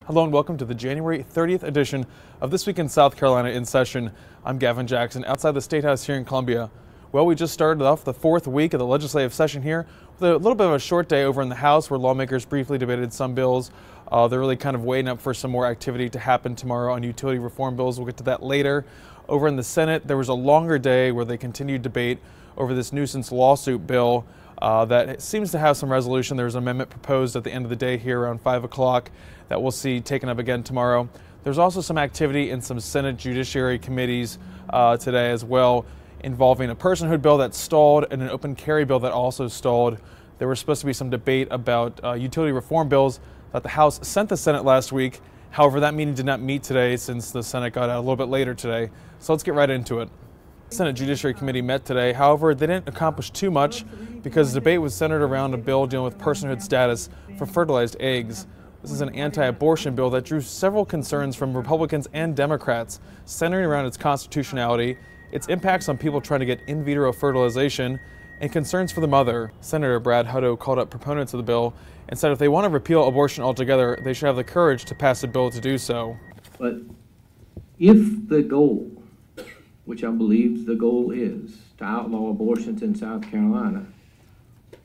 Hello and welcome to the January 30th edition of This Week in South Carolina in Session. I'm Gavin Jackson outside the State House here in Columbia. Well, we just started off the fourth week of the legislative session here with a little bit of a short day over in the House where lawmakers briefly debated some bills. They're really kind of waiting up for some more activity to happen tomorrow on utility reform bills. We'll get to that later. Over in the Senate, there was a longer day where they continued debate over this nuisance lawsuit bill that seems to have some resolution. There's an amendment proposed at the end of the day here around 5 o'clock that we'll see taken up again tomorrow. There's also some activity in some Senate Judiciary Committees today as well, involving a personhood bill that stalled and an open carry bill that also stalled. There was supposed to be some debate about utility reform bills that the House sent the Senate last week. However, that meeting did not meet today since the Senate got out a little bit later today. So let's get right into it. The Senate Judiciary Committee met today. However, they didn't accomplish too much because the debate was centered around a bill dealing with personhood status for fertilized eggs. This is an anti-abortion bill that drew several concerns from Republicans and Democrats, centering around its constitutionality, its impacts on people trying to get in vitro fertilization, and concerns for the mother. Senator Brad Hutto called up proponents of the bill and said if they want to repeal abortion altogether, they should have the courage to pass a bill to do so. But if the goal, which I believe the goal is, to outlaw abortions in South Carolina,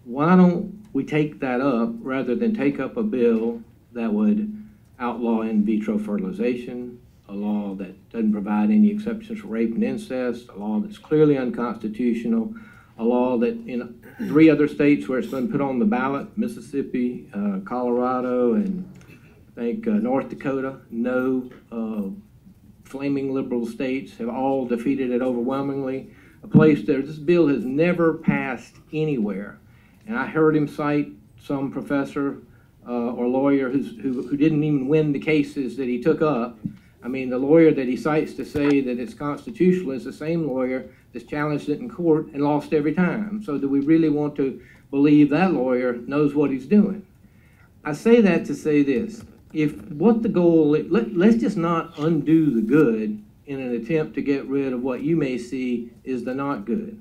why don't we take that up rather than take up a bill that would outlaw in vitro fertilization, a law that doesn't provide any exceptions for rape and incest, a law that's clearly unconstitutional, a law that in 3 other states where it's been put on the ballot, Mississippi, Colorado, and I think North Dakota, no flaming liberal states have all defeated it overwhelmingly. A place there, this bill has never passed anywhere. And I heard him cite some professor or lawyer who didn't even win the cases that he took up. I mean, the lawyer that he cites to say that it's constitutional is the same lawyer that's challenged it in court and lost every time. So do we really want to believe that lawyer knows what he's doing? I say that to say this. If what the goal is, let's just not undo the good in an attempt to get rid of what you may see is the not good.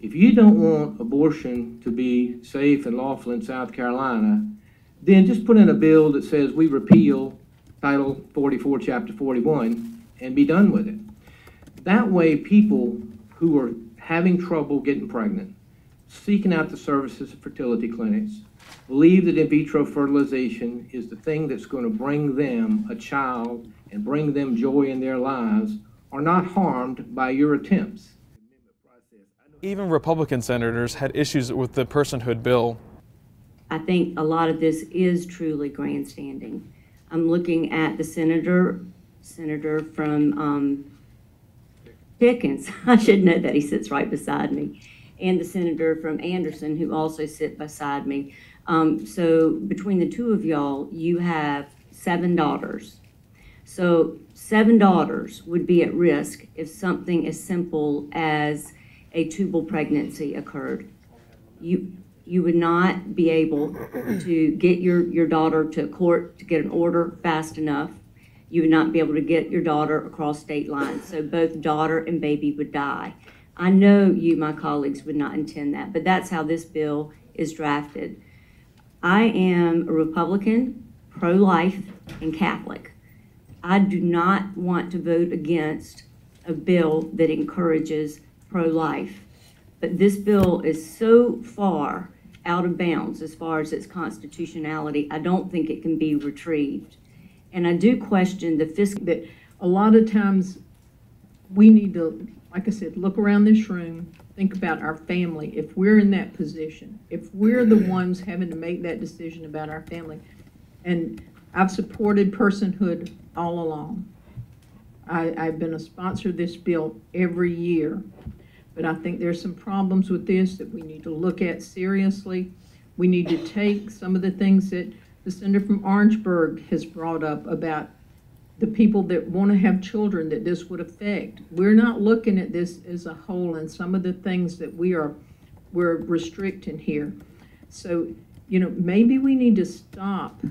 If you don't want abortion to be safe and lawful in South Carolina, then just put in a bill that says we repeal Title 44, Chapter 41, and be done with it. That way, people who are having trouble getting pregnant, seeking out the services of fertility clinics, believe that in vitro fertilization is the thing that's going to bring them a child and bring them joy in their lives, are not harmed by your attempts. Even Republican senators had issues with the personhood bill. I think a lot of this is truly grandstanding. I'm looking at the senator from Pickens. I should know that, he sits right beside me, and the senator from Anderson, who also sit beside me. So between the two of y'all, you have 7 daughters. So 7 daughters would be at risk if something as simple as a tubal pregnancy occurred. You would not be able to get your daughter to court to get an order fast enough. You would not be able to get your daughter across state lines. So both daughter and baby would die. I know you, my colleagues, would not intend that, but that's how this bill is drafted. I am a Republican, pro-life, and Catholic. I do not want to vote against a bill that encourages pro-life. But this bill is so far out of bounds as far as its constitutionality, I don't think it can be retrieved. And I do question the fiscal. That a lot of times we need to, like I said, look around this room, think about our family. If we're in that position, if we're the ones having to make that decision about our family. And I've supported personhood all along. I've been a sponsor of this bill every year. But I think there's some problems with this that we need to look at seriously. We need to take some of the things that the senator from Orangeburg has brought up about the people that want to have children that this would affect. We're not looking at this as a whole and some of the things that we're restricting here. So, you know, maybe we need to stop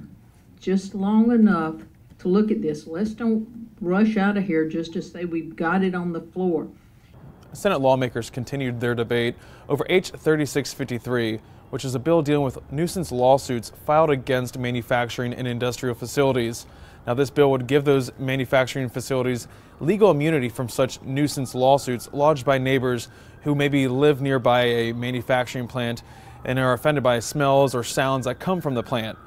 just long enough to look at this. Let's don't rush out of here just to say we've got it on the floor. Senate lawmakers continued their debate over H. 3653, which is a bill dealing with nuisance lawsuits filed against manufacturing and industrial facilities. Now, this bill would give those manufacturing facilities legal immunity from such nuisance lawsuits lodged by neighbors who maybe live nearby a manufacturing plant and are offended by smells or sounds that come from the plant.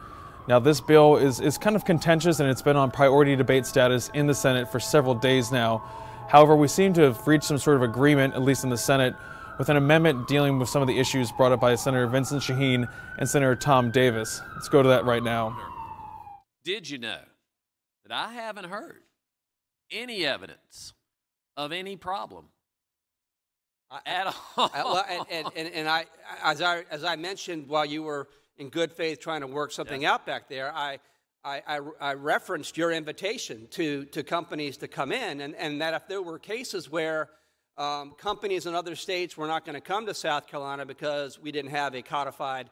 Now, this bill is kind of contentious, and it's been on priority debate status in the Senate for several days now. However, we seem to have reached some sort of agreement, at least in the Senate, with an amendment dealing with some of the issues brought up by Senator Vincent Shaheen and Senator Tom Davis. Let's go to that right now. Did you know that I haven't heard any evidence of any problem at all? And I, as I mentioned while you were in good faith trying to work something out back there, I referenced your invitation to companies to come in, and that if there were cases where companies in other states were not going to come to South Carolina because we didn't have a codified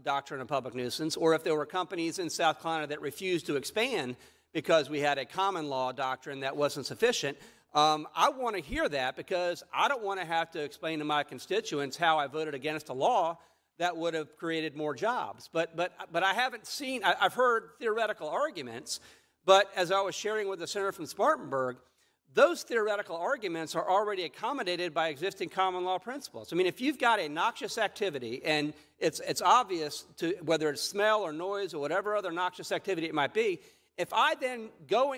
doctrine of public nuisance, or if there were companies in South Carolina that refused to expand because we had a common law doctrine that wasn't sufficient, I want to hear that, because I don't want to have to explain to my constituents how I voted against a law that would have created more jobs. But I haven't seen, I've heard theoretical arguments, but as I was sharing with the senator from Spartanburg, those theoretical arguments are already accommodated by existing common law principles. I mean, if you've got a noxious activity and it's obvious to whether it's smell or noise or whatever other noxious activity it might be, if I then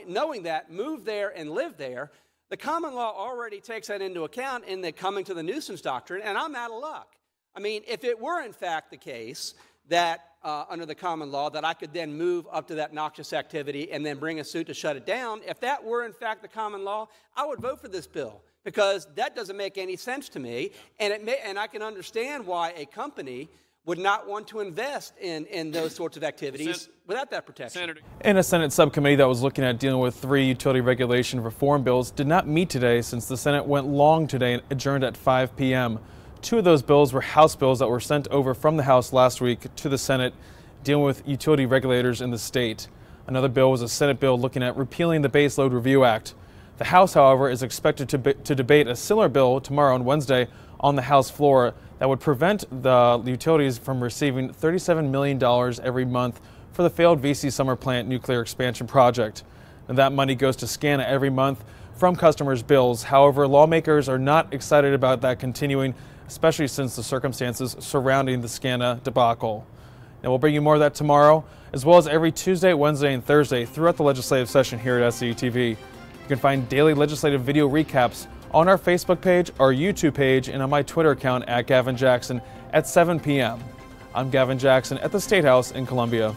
knowing that, move there and live there, the common law already takes that into account in the coming to the nuisance doctrine, and I'm out of luck. I mean, if it were in fact the case that under the common law that I could then move up to that noxious activity and then bring a suit to shut it down, if that were in fact the common law, I would vote for this bill, because that doesn't make any sense to me, and I can understand why a company would not want to invest in those sorts of activities without that protection. And a Senate subcommittee that was looking at dealing with 3 utility regulation reform bills did not meet today, since the Senate went long today and adjourned at 5 p.m. 2 of those bills were House bills that were sent over from the House last week to the Senate, dealing with utility regulators in the state. Another bill was a Senate bill looking at repealing the Base Load Review Act. The House, however, is expected to debate a similar bill tomorrow on Wednesday on the House floor that would prevent the utilities from receiving $37 million every month for the failed VC Summer Plant nuclear expansion project. And that money goes to SCANA every month from customers' bills. However, lawmakers are not excited about that continuing, especially since the circumstances surrounding the SCANA debacle. Now, we'll bring you more of that tomorrow, as well as every Tuesday, Wednesday, and Thursday throughout the legislative session here at SCTV. You can find daily legislative video recaps on our Facebook page, our YouTube page, and on my Twitter account at Gavin Jackson at 7 p.m. I'm Gavin Jackson at the State House in Columbia.